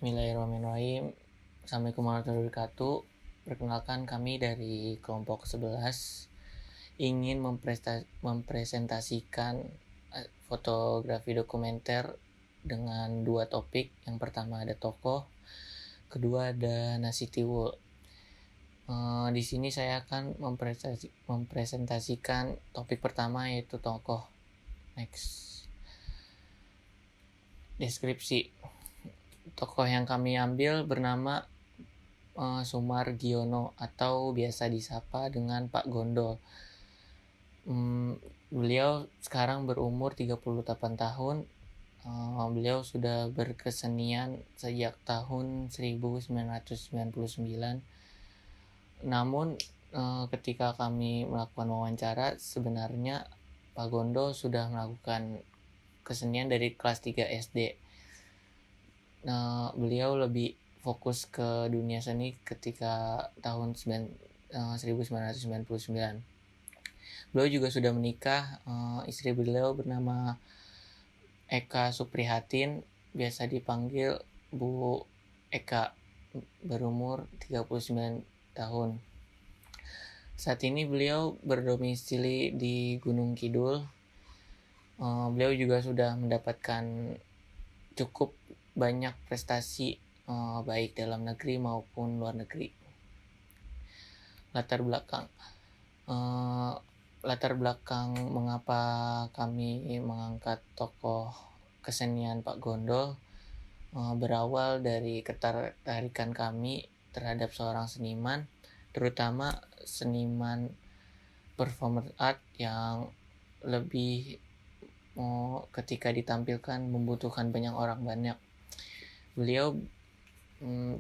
Bismillahirrahmanirrahim. Assalamualaikum warahmatullahi wabarakatuh. Perkenalkan, kami dari kelompok 11 ingin mempresentasikan fotografi dokumenter dengan dua topik. Yang pertama ada tokoh, kedua ada nasi tiwul. Di sini saya akan mempresentasikan topik pertama, yaitu tokoh. Next. Deskripsi. Tokoh yang kami ambil bernama Sumargiono atau biasa disapa dengan Pak Gondol. Beliau sekarang berumur 38 tahun. Beliau sudah berkesenian sejak tahun 1999. Namun ketika kami melakukan wawancara, sebenarnya Pak Gondol sudah melakukan kesenian dari kelas 3 SD. Beliau lebih fokus ke dunia seni ketika tahun 1999. Beliau juga sudah menikah. Istri beliau bernama Eka Suprihatin, biasa dipanggil Bu Eka, berumur 39 tahun. Saat ini beliau berdomisili di Gunung Kidul. Beliau juga sudah mendapatkan cukup banyak prestasi baik dalam negeri maupun luar negeri. Latar belakang mengapa kami mengangkat tokoh kesenian Pak Gondol berawal dari ketertarikan kami terhadap seorang seniman, terutama seniman performer art yang lebih ketika ditampilkan membutuhkan banyak orang banyak. Beliau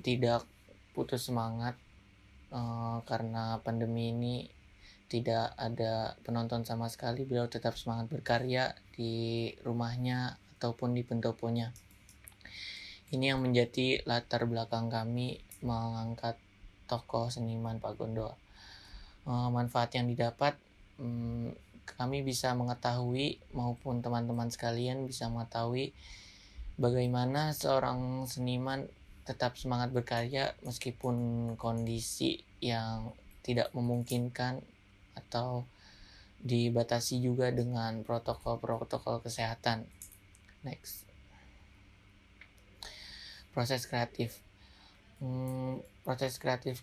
tidak putus semangat karena pandemi ini tidak ada penonton sama sekali. Beliau tetap semangat berkarya di rumahnya ataupun di pendoponya. Ini yang menjadi latar belakang kami mengangkat tokoh seniman Pak Gondol. Manfaat yang didapat, kami bisa mengetahui, maupun teman-teman sekalian bisa mengetahui bagaimana seorang seniman tetap semangat berkarya meskipun kondisi yang tidak memungkinkan atau dibatasi juga dengan protokol kesehatan. Next. Proses kreatif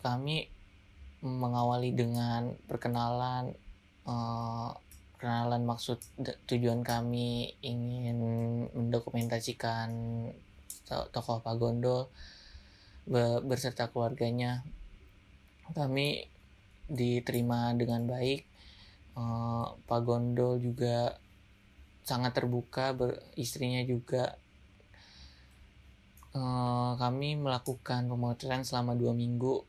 kami mengawali dengan perkenalan maksud tujuan kami ingin mendokumentasikan tokoh Pak Gondol beserta keluarganya. Kami diterima dengan baik. Pak Gondol juga sangat terbuka, istrinya juga. Kami melakukan pemotretan selama 2 minggu.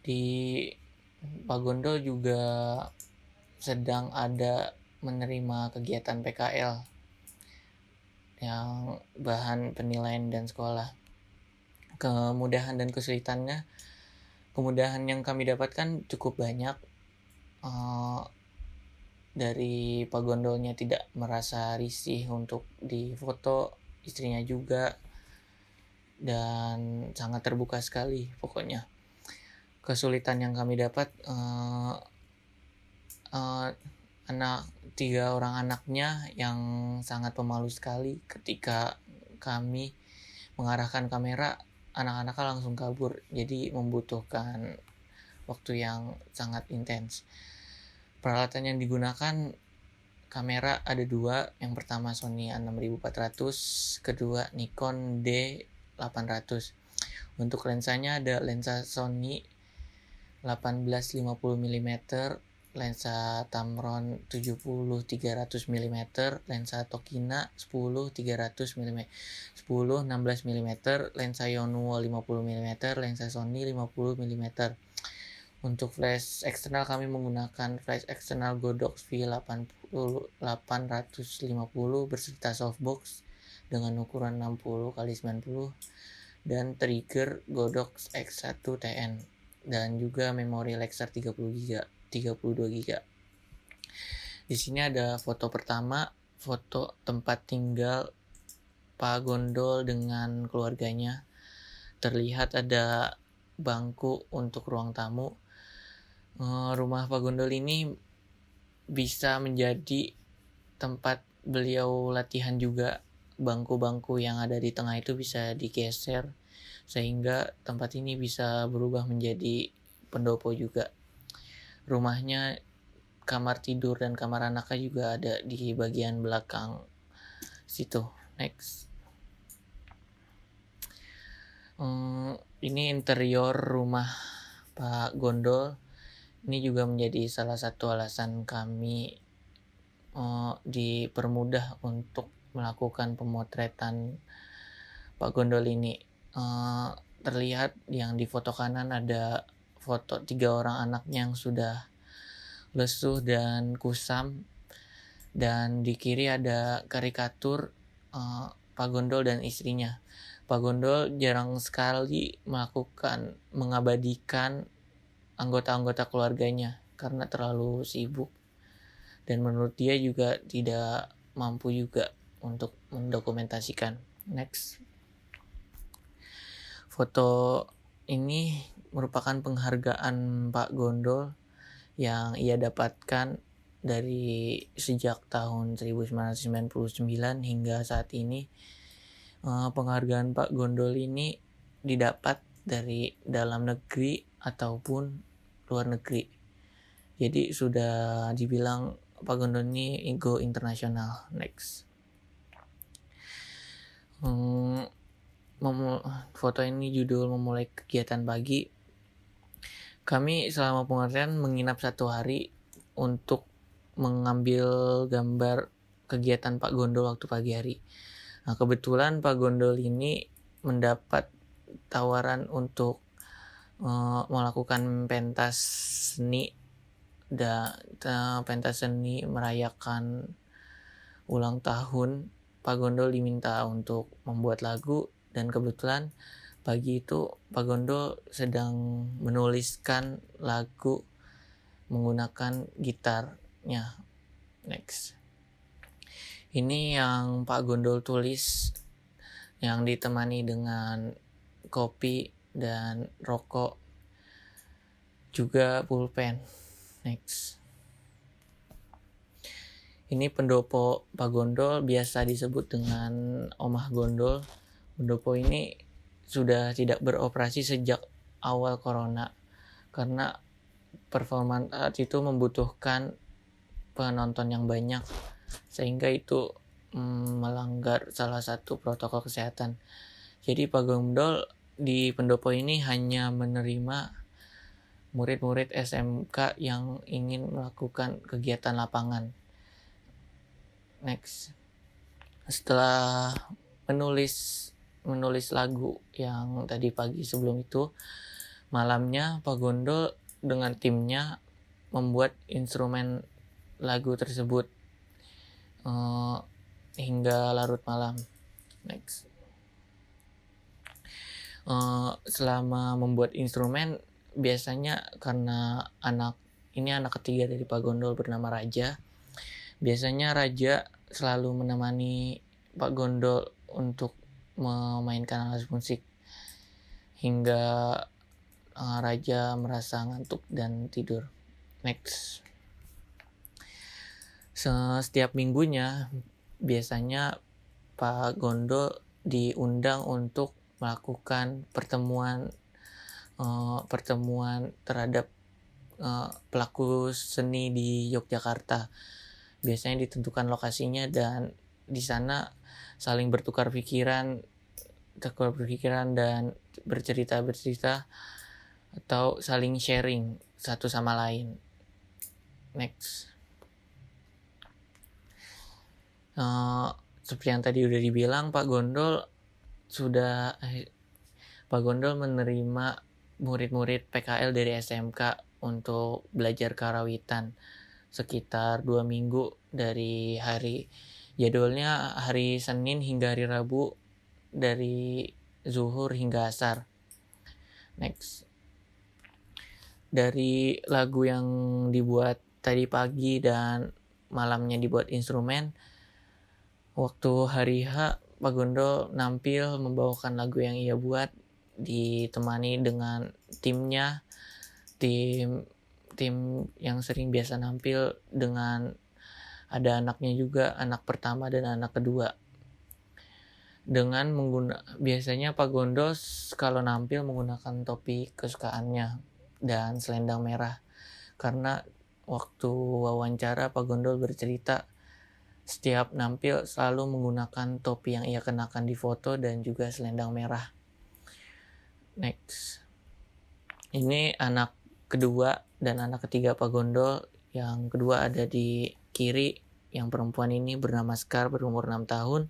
Di Pak Gondol juga sedang ada menerima kegiatan PKL yang bahan penilaian dan sekolah. Kemudahan dan kesulitannya, kemudahan yang kami dapatkan cukup banyak. Dari Pak Gondolnya tidak merasa risih untuk difoto, istrinya juga, dan sangat terbuka sekali pokoknya. Kesulitan yang kami dapat, 3 orang anaknya yang sangat pemalu sekali. Ketika kami mengarahkan kamera, anak-anaknya langsung kabur, jadi membutuhkan waktu yang sangat intens. Peralatan yang digunakan, kamera ada 2. Yang pertama Sony A6400, kedua Nikon D800. Untuk lensanya ada lensa Sony 18-50mm, lensa Tamron 70-300mm, lensa Tokina 10-300mm, 10-16mm, lensa Yongnuo 50mm, lensa Sony 50mm. Untuk flash eksternal kami menggunakan flash eksternal Godox V850 beserta softbox dengan ukuran 60x90 dan trigger Godox X1TN, dan juga memori Lexar 32GB. Di sini ada foto pertama, foto tempat tinggal Pak Gondol dengan keluarganya. Terlihat ada bangku untuk ruang tamu. Rumah Pak Gondol ini bisa menjadi tempat beliau latihan juga. Bangku-bangku yang ada di tengah itu bisa digeser sehingga tempat ini bisa berubah menjadi pendopo juga. Rumahnya, kamar tidur dan kamar anaknya juga ada di bagian belakang situ. Next. Ini interior rumah Pak Gondol. Ini juga menjadi salah satu alasan kami dipermudah untuk melakukan pemotretan Pak Gondol ini. Terlihat yang di foto kanan ada foto 3 orang anaknya yang sudah lesuh dan kusam, dan di kiri ada karikatur Pak Gondol dan istrinya. Pak Gondol jarang sekali mengabadikan anggota-anggota keluarganya karena terlalu sibuk, dan menurut dia juga tidak mampu juga untuk mendokumentasikan. Next. Foto ini merupakan penghargaan Pak Gondol yang ia dapatkan dari sejak tahun 1999 hingga saat ini. Penghargaan Pak Gondol ini didapat dari dalam negeri ataupun luar negeri. Jadi sudah dibilang Pak Gondol ini go internasional. Next. Foto ini judul memulai kegiatan pagi. Kami selama pengerjaan menginap 1 hari untuk mengambil gambar kegiatan Pak Gondol waktu pagi hari. Nah, kebetulan Pak Gondol ini mendapat tawaran untuk melakukan pentas seni merayakan ulang tahun. Pak Gondol diminta untuk membuat lagu, dan kebetulan pagi itu Pak Gondol sedang menuliskan lagu menggunakan gitarnya. Next. Ini yang Pak Gondol tulis, yang ditemani dengan kopi dan rokok, juga pulpen. Next. Ini pendopo Pak Gondol, biasa disebut dengan Omah Gondol. Pendopo ini sudah tidak beroperasi sejak awal corona karena performa saat itu membutuhkan penonton yang banyak, sehingga itu melanggar salah satu protokol kesehatan. Jadi Pak Gondol di pendopo ini hanya menerima murid-murid SMK yang ingin melakukan kegiatan lapangan. Next. Setelah menulis lagu yang tadi pagi sebelum itu, malamnya Pak Gondol dengan timnya membuat instrumen lagu tersebut hingga larut malam. Next. Selama membuat instrumen, biasanya karena anak ketiga dari Pak Gondol bernama Raja, biasanya Raja selalu menemani Pak Gondol untuk memainkan alat musik hingga Raja merasa ngantuk dan tidur. Next. Setiap minggunya biasanya Pak Gondol diundang untuk melakukan pertemuan terhadap pelaku seni di Yogyakarta. Biasanya ditentukan lokasinya, dan di sana saling bertukar pikiran dan bercerita atau saling sharing satu sama lain. Next. Seperti yang tadi udah dibilang, Pak Gondol menerima murid-murid PKL dari SMK untuk belajar karawitan sekitar 2 minggu, dari jadwalnya hari Senin hingga hari Rabu dari zuhur hingga asar. Next. Dari lagu yang dibuat tadi pagi dan malamnya dibuat instrumen, waktu hari H Pak Gondo nampil membawakan lagu yang ia buat, ditemani dengan timnya, tim yang sering biasa nampil, dengan ada anaknya juga, anak pertama dan anak kedua. Dengan biasanya Pak Gondo kalau nampil menggunakan topi kesukaannya dan selendang merah. Karena waktu wawancara Pak Gondo bercerita setiap nampil selalu menggunakan topi yang ia kenakan di foto dan juga selendang merah. Next. Ini anak kedua dan anak ketiga Pak Gondo. Yang kedua ada di kiri, yang perempuan ini bernama Scar, berumur 6 tahun.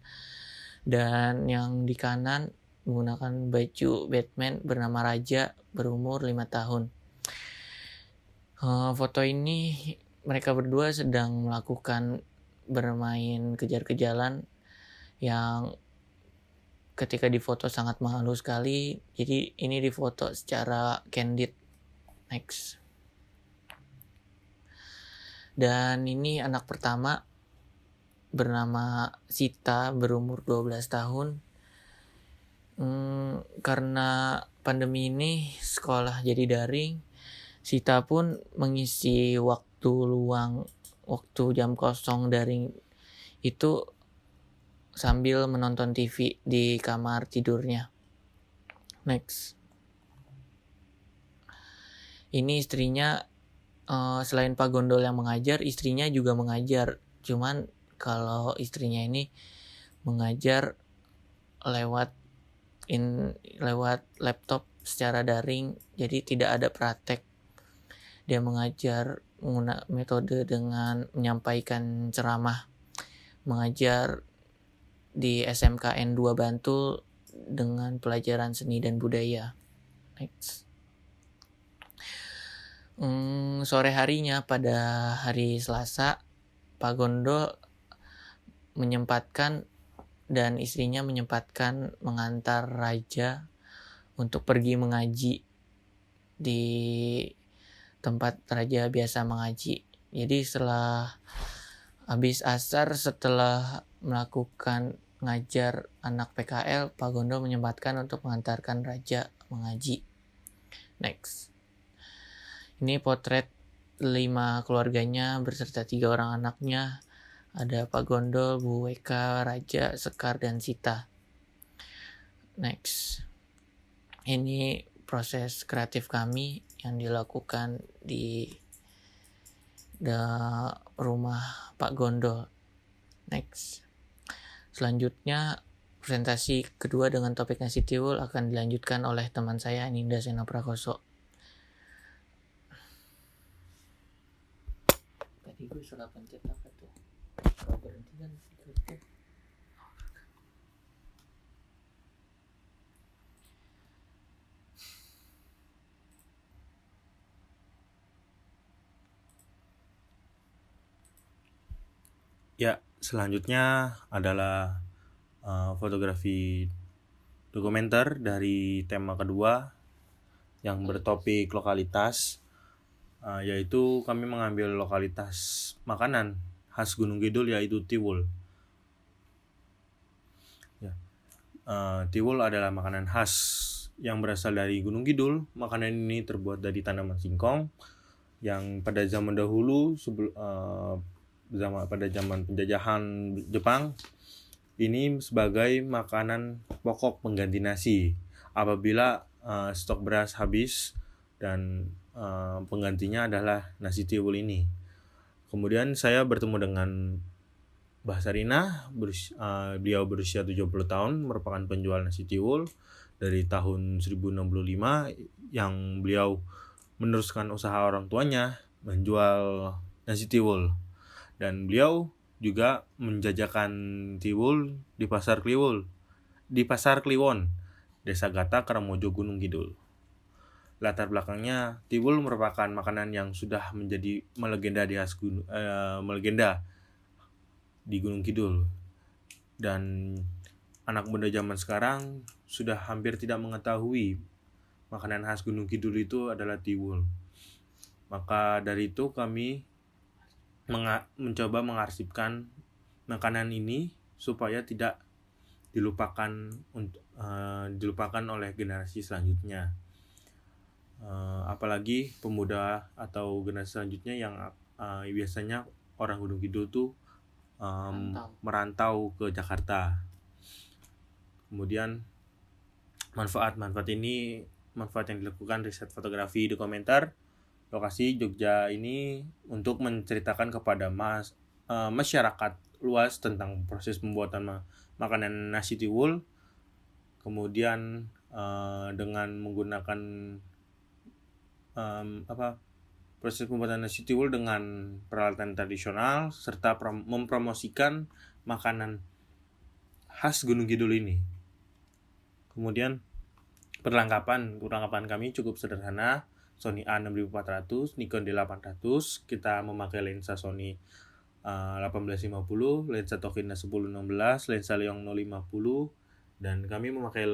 Dan yang di kanan menggunakan baju Batman bernama Raja, berumur 5 tahun. Foto ini mereka berdua sedang melakukan bermain kejar-kejaran yang ketika difoto sangat malu sekali. Jadi ini difoto secara candid. Next. Dan ini anak pertama bernama Sita, berumur 12 tahun. Karena pandemi ini sekolah jadi daring, Sita pun mengisi waktu luang, waktu jam kosong daring itu sambil menonton TV di kamar tidurnya. Next. Ini istrinya, selain Pak Gondol yang mengajar, istrinya juga mengajar. Cuman kalau istrinya ini mengajar lewat laptop secara daring, jadi tidak ada praktek. Dia mengajar menggunakan metode dengan menyampaikan ceramah, mengajar di SMKN 2 Bantul dengan pelajaran seni dan budaya. Next. Sore harinya pada hari Selasa, Pak Gondo menyempatkan dan istrinya menyempatkan mengantar Raja untuk pergi mengaji di tempat Raja biasa mengaji. Jadi setelah habis asar, setelah melakukan ngajar anak PKL, Pak Gondo menyempatkan untuk mengantarkan Raja mengaji. Next. Ini potret 5 keluarganya beserta 3 orang anaknya. Ada Pak Gondo, Bu Weka, Raja, Sekar, dan Sita. Next. Ini proses kreatif kami yang dilakukan di rumah Pak Gondo. Next. Selanjutnya, presentasi kedua dengan topik nasi tiwul akan dilanjutkan oleh teman saya, Ninda Sena Prakoso. Tadi gue salah pencet apa tuh? Kalau berhenti kan gitu. Ya, selanjutnya adalah fotografi dokumenter dari tema kedua yang bertopik lokalitas, yaitu kami mengambil lokalitas makanan khas Gunung Kidul, yaitu tiwul. Ya. Tiwul adalah makanan khas yang berasal dari Gunung Kidul. Makanan ini terbuat dari tanaman singkong yang pada zaman dahulu pada zaman penjajahan Jepang ini sebagai makanan pokok pengganti nasi apabila stok beras habis, dan penggantinya adalah nasi tiwul ini. Kemudian saya bertemu dengan Mbah Sarina, beliau berusia 70 tahun, merupakan penjual nasi tiwul dari tahun 1065 yang beliau meneruskan usaha orang tuanya menjual nasi tiwul, dan beliau juga menjajakan tiwul di Pasar Kliwon, Desa Gata, Karamojo, Gunung Kidul. Latar belakangnya, tiwul merupakan makanan yang sudah menjadi melegenda di Gunung Kidul, dan anak muda zaman sekarang sudah hampir tidak mengetahui makanan khas Gunung Kidul itu adalah tiwul. Maka dari itu kami mencoba mengarsipkan makanan ini supaya tidak dilupakan oleh generasi selanjutnya. Apalagi pemuda atau generasi selanjutnya yang biasanya orang Gunung Kidul tuh merantau ke Jakarta. Kemudian manfaat yang dilakukan riset fotografi dokumenter lokasi Jogja ini untuk menceritakan kepada masyarakat luas tentang proses pembuatan makanan nasi tiwul. Kemudian dengan menggunakan proses pembuatan nasi tiwul dengan peralatan tradisional serta mempromosikan makanan khas Gunung Kidul ini. Kemudian perlengkapan kami cukup sederhana, Sony A6400, Nikon D800, kita memakai lensa Sony 1850, lensa Tokina 1016, lensa Leong 050, dan kami memakai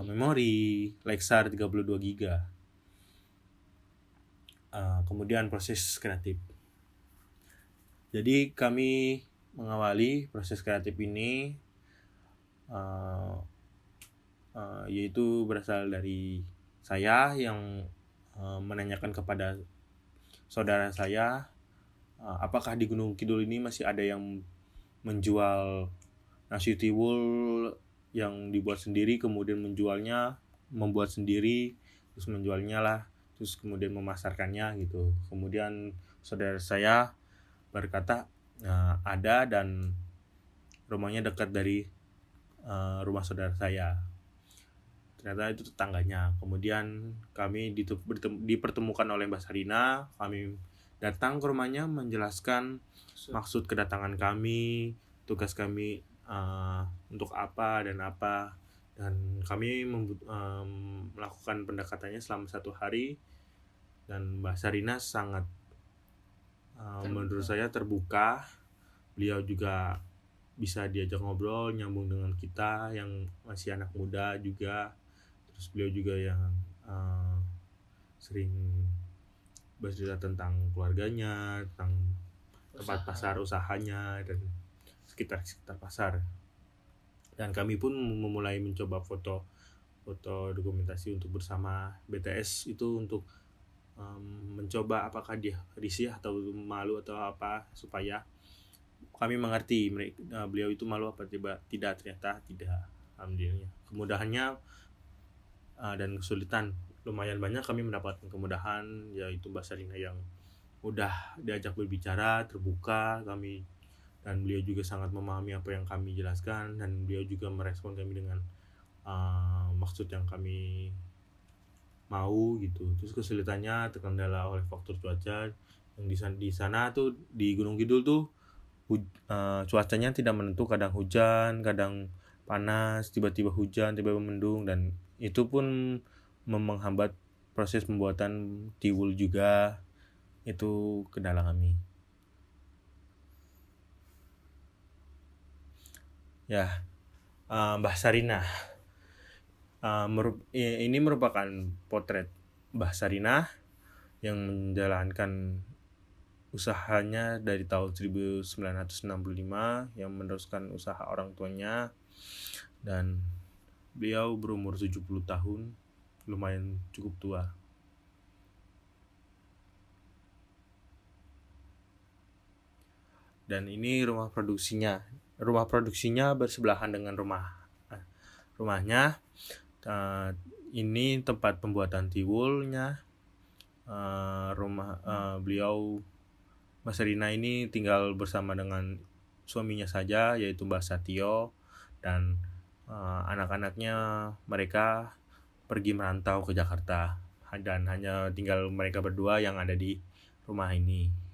memori Lexar 32GB. Kemudian proses kreatif. Jadi kami mengawali proses kreatif ini yaitu berasal dari saya yang menanyakan kepada saudara saya apakah di Gunung Kidul ini masih ada yang menjual nasi tiwul yang dibuat sendiri, kemudian membuat sendiri, terus menjualnya lah, terus kemudian memasarkannya gitu. Kemudian saudara saya berkata ada, dan rumahnya dekat dari rumah saudara saya. Ternyata itu tetangganya. Kemudian kami dipertemukan oleh Mbak Sarina. Kami datang ke rumahnya menjelaskan maksud kedatangan kami, tugas kami untuk apa, dan kami melakukan pendekatannya selama 1 hari. Dan Mbak Sarina sangat menurut saya terbuka. Beliau juga bisa diajak ngobrol, nyambung dengan kita yang masih anak muda juga. Terus beliau juga yang sering bercerita tentang keluarganya, tentang tempat pasar usahanya, dan sekitar pasar. Dan kami pun memulai mencoba foto dokumentasi untuk bersama BTS itu untuk mencoba apakah dia risih atau malu atau apa, supaya kami mengerti beliau itu malu apa tidak. Ternyata tidak. Alhamdulillah. Kemudahannya dan kesulitan lumayan banyak kami mendapatkan kemudahan, yaitu Mbak Sarina yang udah diajak berbicara, terbuka kami, dan beliau juga sangat memahami apa yang kami jelaskan, dan beliau juga merespon kami dengan maksud yang kami mau gitu. Terus kesulitannya terkendala oleh faktor cuaca yang di sana tuh di Gunung Kidul tuh cuacanya tidak menentu, kadang hujan, kadang panas, tiba-tiba hujan, tiba-tiba mendung, dan itu pun menghambat proses pembuatan tiwul juga. Itu kendala kami. Ya, Mbah Sarina. Ini merupakan potret Mbah Sarina yang menjalankan usahanya dari tahun 1965, yang meneruskan usaha orang tuanya, dan beliau berumur 70 tahun, lumayan cukup tua. Dan ini rumah produksinya. Rumah produksinya bersebelahan dengan rumahnya. Ini tempat pembuatan tiwulnya. Beliau Mbak Sarina ini tinggal bersama dengan suaminya saja, yaitu Mbak Satio, dan anak-anaknya mereka pergi merantau ke Jakarta, dan hanya tinggal mereka berdua yang ada di rumah ini.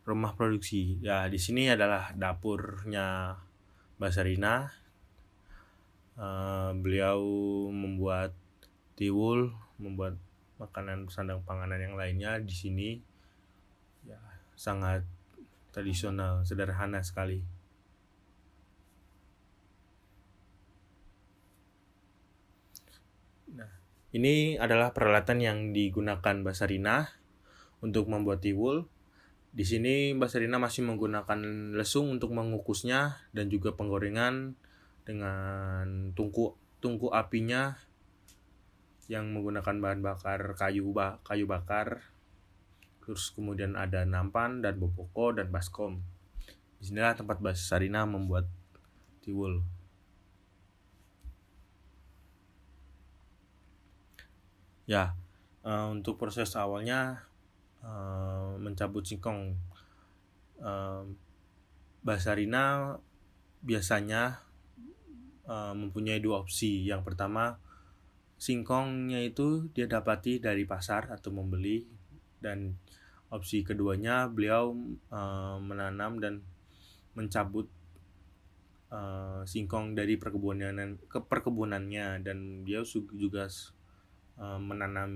Rumah produksi, ya di sini adalah dapurnya Mbak Sarina. Beliau membuat tiwul, membuat makanan sandang panganan yang lainnya di sini. Ya, sangat tradisional, sederhana sekali. Nah, ini adalah peralatan yang digunakan Mbak Sarina untuk membuat tiwul. Di sini Mbak Serina masih menggunakan lesung untuk mengukusnya dan juga penggorengan dengan tungku apinya yang menggunakan bahan bakar kayu bakar. Terus kemudian ada nampan dan bopoko dan baskom. Disinilah tempat Mbak Serina membuat tiwul. Ya, untuk proses awalnya mencabut singkong. Mbak Sarina biasanya mempunyai dua opsi. Yang pertama, singkongnya itu dia dapati dari pasar atau membeli, dan opsi keduanya beliau menanam dan mencabut singkong dari perkebunannya, dan beliau juga menanam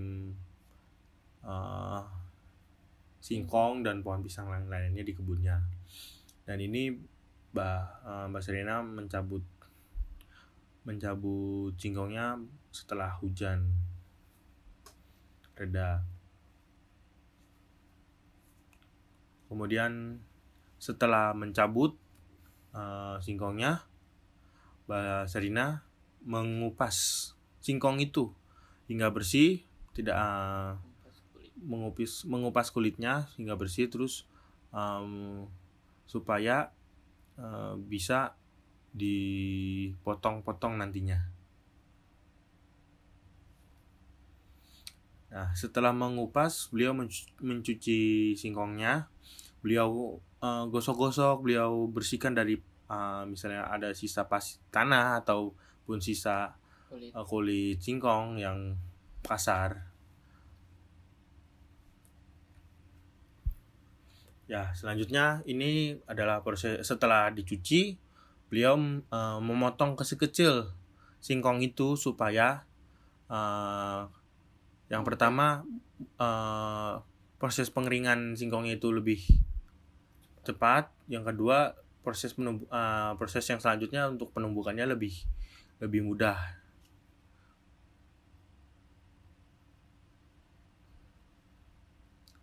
singkong dan pohon pisang lainnya di kebunnya. Dan ini Mbak Serina mencabut singkongnya setelah hujan reda. Kemudian setelah mencabut singkongnya, Mbak Serina mengupas singkong itu hingga bersih, tidak mengupas kulitnya hingga bersih, terus supaya bisa dipotong-potong nantinya. Nah, setelah mengupas, beliau mencuci singkongnya, beliau gosok-gosok, beliau bersihkan dari misalnya ada sisa tanah ataupun sisa kulit singkong yang kasar. Ya, selanjutnya ini adalah proses setelah dicuci, beliau memotong kecil-kecil singkong itu supaya yang pertama proses pengeringan singkongnya itu lebih cepat. Yang kedua, proses yang selanjutnya untuk penumbukannya lebih mudah.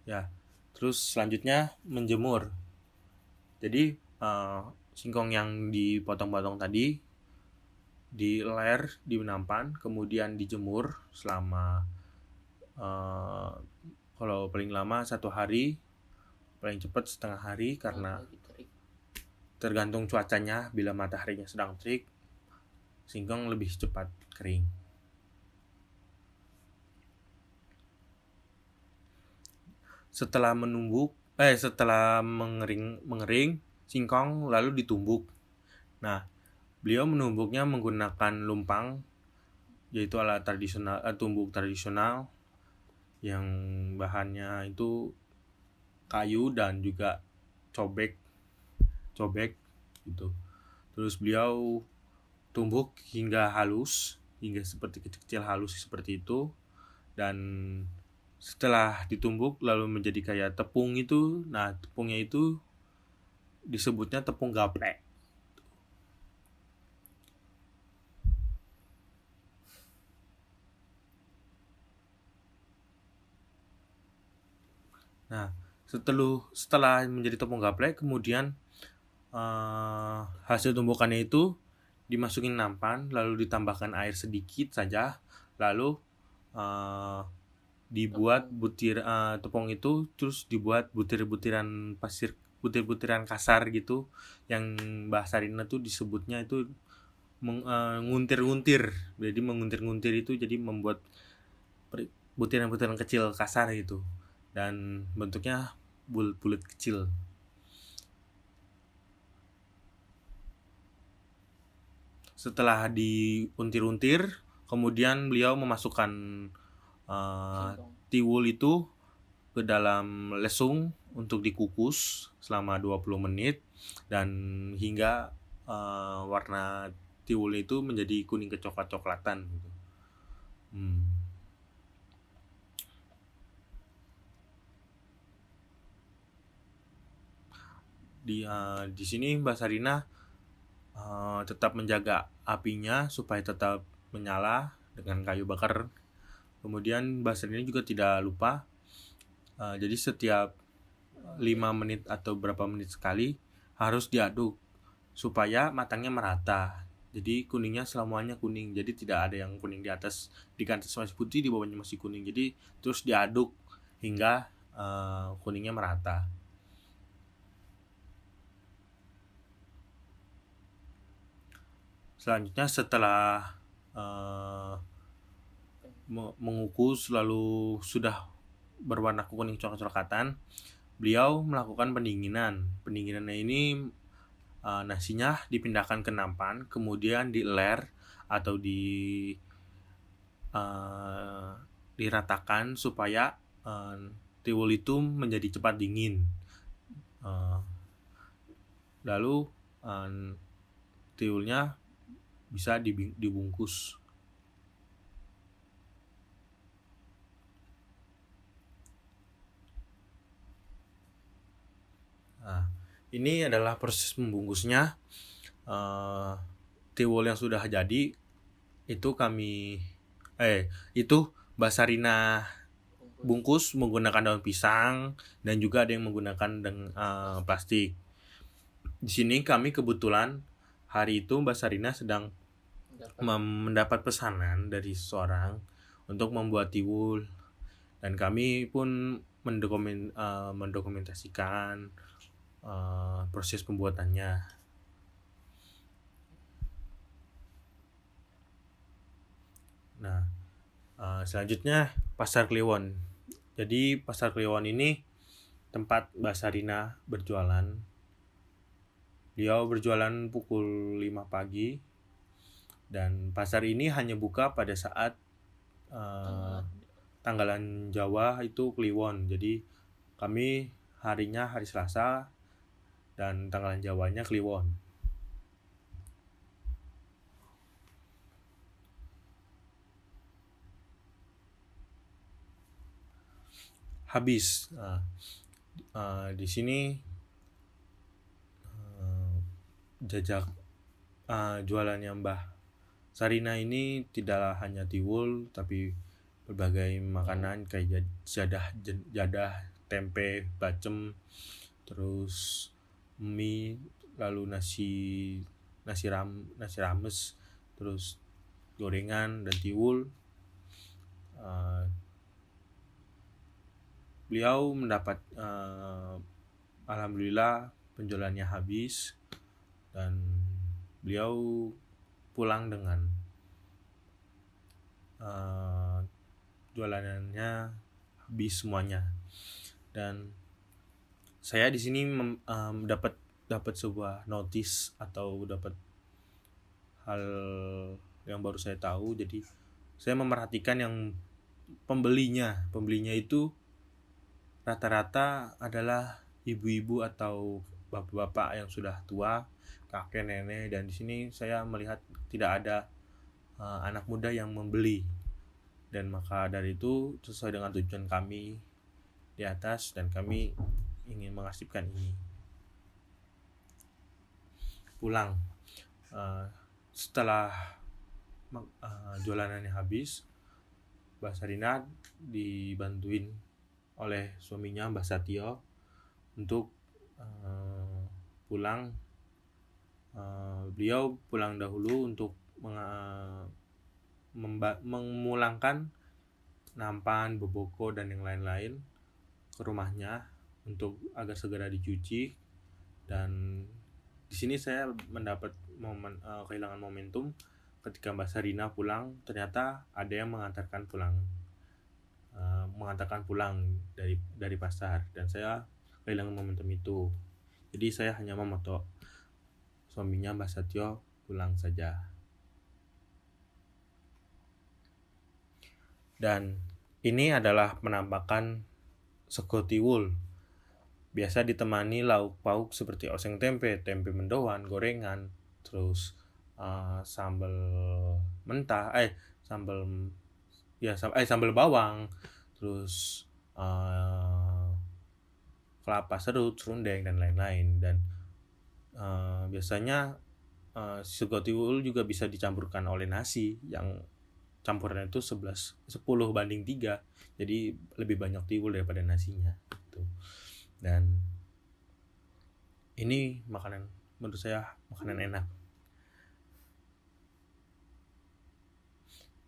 Ya, terus selanjutnya menjemur. Jadi singkong yang dipotong-potong tadi diler di nampan, kemudian dijemur selama kalau paling lama 1 hari, paling cepat setengah hari, karena tergantung cuacanya. Bila mataharinya sedang terik, singkong lebih cepat kering. Setelah mengering singkong lalu ditumbuk. Nah, beliau menumbuknya menggunakan lumpang, yaitu alat tradisional, tumbuk tradisional yang bahannya itu kayu dan juga cobek gitu. Terus beliau tumbuk hingga seperti kecil-kecil halus seperti itu, dan setelah ditumbuk lalu menjadi kayak tepung itu. Nah, tepungnya itu disebutnya tepung gaplek. Nah, setelah menjadi tepung gaplek, kemudian hasil tumbukannya itu dimasukin nampan, lalu ditambahkan air sedikit saja, lalu dibuat tepung itu, terus dibuat butir-butiran pasir, butir-butiran kasar gitu, yang bahasa Sarina tuh disebutnya itu nguntir-nguntir. Jadi menguntir-nguntir itu jadi membuat butiran-butiran kecil kasar gitu, dan bentuknya bulat kecil. Setelah diuntir-untir, kemudian beliau memasukkan tiwul itu ke dalam lesung untuk dikukus selama 20 menit, dan hingga warna tiwul itu menjadi kuning kecoklat-coklatan gitu. Di sini Mbak Sarina tetap menjaga apinya supaya tetap menyala dengan kayu bakar. Kemudian Mbak Sarina juga tidak lupa, jadi setiap 5 menit atau berapa menit sekali harus diaduk supaya matangnya merata. Jadi kuningnya semuanya kuning. Jadi tidak ada yang kuning di atas, di atas masih putih, di bawahnya masih kuning. Jadi terus diaduk hingga kuningnya merata. Selanjutnya setelah mengukus lalu sudah berwarna kuning coklat-coklatan, beliau melakukan pendinginan. Pendinginannya ini nasinya dipindahkan ke nampan, kemudian diler atau diratakan supaya tiwul itu menjadi cepat dingin. Lalu tiwulnya bisa dibungkus. Nah, ini adalah proses membungkusnya. Tiwul yang sudah jadi itu Basarina bungkus menggunakan daun pisang dan juga ada yang menggunakan plastik. Di sini kami kebetulan hari itu Basarina sedang mendapat pesanan dari seseorang untuk membuat tiwul, dan kami pun mendokumentasikan proses pembuatannya. Nah, selanjutnya Pasar Kliwon. Jadi Pasar Kliwon ini tempat Basarina berjualan. Beliau berjualan pukul 5 pagi, dan pasar ini hanya buka pada saat tanggalan Jawa itu Kliwon. Jadi kami harinya hari Selasa dan tanggalan Jawanya Kliwon. Habis di sini jajak jualannya Mbah Sarina ini tidaklah hanya tiwul, tapi berbagai makanan kayak jadah, tempe, bacem, terus mie, lalu nasi rames, terus gorengan dan tiwul. Beliau mendapat alhamdulillah penjualannya habis, dan beliau pulang dengan jualannya habis semuanya. Dan saya di sini dapat sebuah notice atau dapat hal yang baru saya tahu. Jadi saya memerhatikan yang pembelinya itu rata-rata adalah ibu-ibu atau bapak-bapak yang sudah tua, kakek nenek, dan di sini saya melihat tidak ada anak muda yang membeli. Dan maka dari itu sesuai dengan tujuan kami di atas, dan kami ingin mengarsipkan ini. Pulang setelah jualanannya habis, Mbak Sarina dibantuin oleh suaminya Mbah Satyo untuk pulang. Beliau pulang dahulu untuk memulangkan nampan, boboko, dan yang lain-lain ke rumahnya untuk agar segera dicuci. Dan di sini saya mendapat kehilangan momentum ketika Mbak Sarina pulang. Ternyata ada yang mengantarkan pulang dari pasar, dan saya kehilangan momentum itu. Jadi saya hanya memoto suaminya Mbah Satyo pulang saja. Dan ini adalah penampakan sego tiwul. Biasa ditemani lauk pauk seperti oseng tempe, tempe mendoan, gorengan, terus sambal mentah, sambal bawang, terus kelapa serut, serundeng, dan lain-lain. Dan biasanya sego tiwul juga bisa dicampurkan oleh nasi yang campurannya itu 10 banding 3. Jadi lebih banyak tiwul daripada nasinya gitu. Dan ini makanan, menurut saya makanan enak.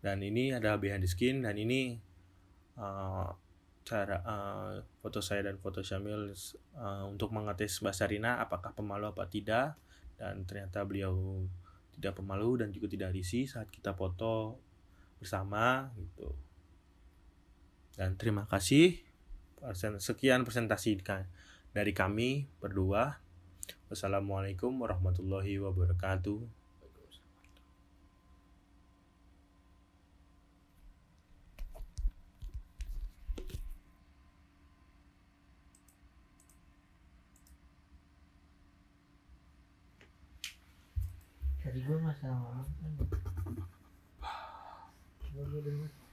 Dan ini adalah behind the skin, dan ini cara foto saya dan foto Syamil untuk mengetes Mbak Sarina apakah pemalu apa tidak. Dan ternyata beliau tidak pemalu dan juga tidak risih saat kita foto bersama gitu. Dan terima kasih. Sekian presentasi dari kami berdua. Wassalamualaikum warahmatullahi wabarakatuh. Tadi gue masalah ngomong kan. Gue denger.